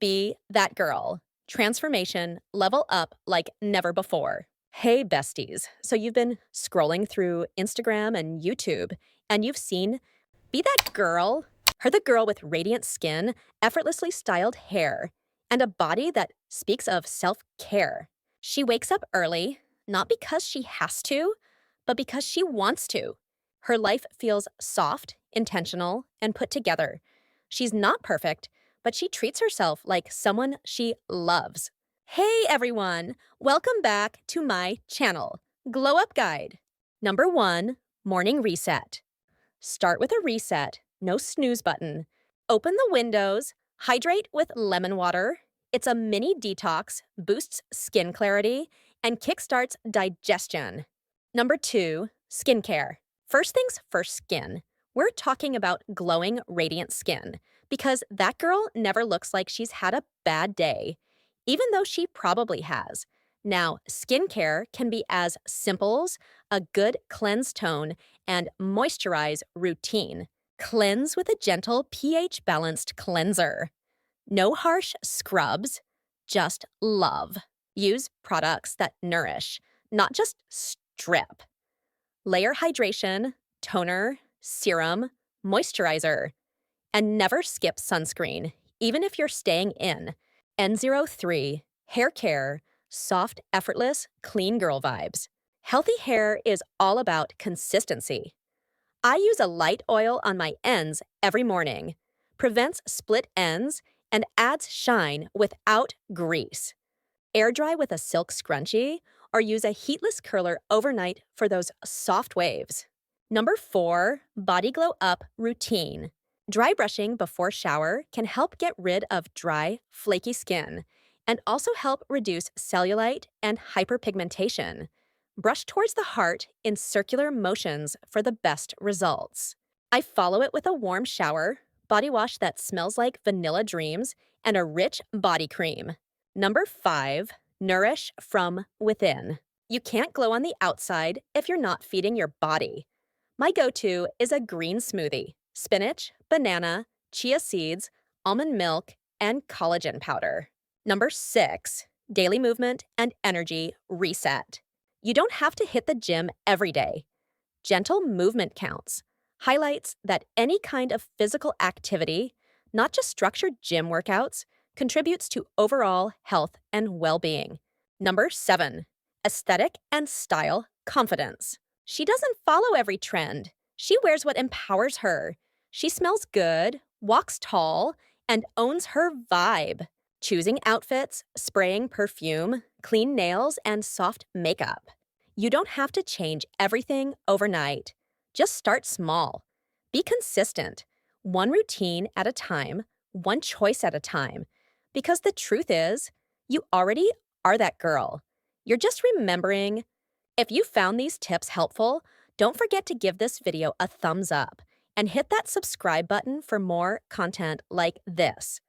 Be that girl. Transformation level up like never before. Hey, besties. So you've been scrolling through Instagram and YouTube, and you've seen Be That Girl? Her the girl with radiant skin, effortlessly styled hair, and a body that speaks of self-care. She wakes up early, not because she has to, but because she wants to. Her life feels soft, intentional, and put together. She's not perfect, but she treats herself like someone she loves. Hey everyone! Welcome back to my channel, Glow Up Guide. Number 1, morning reset. Start with a reset, no snooze button. Open the windows, hydrate with lemon water. It's a mini detox, boosts skin clarity, and kickstarts digestion. Number 2, skincare. First things first, skin. We're talking about glowing, radiant skin, because that girl never looks like she's had a bad day, even though she probably has. Now, skincare can be as simple as a good cleanse tone and moisturize routine. Cleanse with a gentle pH-balanced cleanser. No harsh scrubs, just love. Use products that nourish, not just strip. Layer hydration, toner, serum, moisturizer. And never skip sunscreen, even if you're staying in. N03, hair care, soft, effortless, clean girl vibes. Healthy hair is all about consistency. I use a light oil on my ends every morning. Prevents split ends and adds shine without grease. Air dry with a silk scrunchie or use a heatless curler overnight for those soft waves. Number 4, body glow up routine. Dry brushing before shower can help get rid of dry, flaky skin and also help reduce cellulite and hyperpigmentation. Brush towards the heart in circular motions for the best results. I follow it with a warm shower, body wash that smells like vanilla dreams, and a rich body cream. Number 5, nourish from within. You can't glow on the outside if you're not feeding your body. My go-to is a green smoothie. Spinach, banana, chia seeds, almond milk, and collagen powder. Number 6, daily movement and energy reset. You don't have to hit the gym every day. Gentle movement counts. Highlights that any kind of physical activity, not just structured gym workouts, contributes to overall health and well-being. Number 7, aesthetic and style confidence. She doesn't follow every trend. She wears what empowers her. She smells good, walks tall, and owns her vibe. Choosing outfits, spraying perfume, clean nails, and soft makeup. You don't have to change everything overnight. Just start small. Be consistent. One routine at a time, one choice at a time. Because the truth is, you already are that girl. You're just remembering. If you found these tips helpful, don't forget to give this video a thumbs up and hit that subscribe button for more content like this.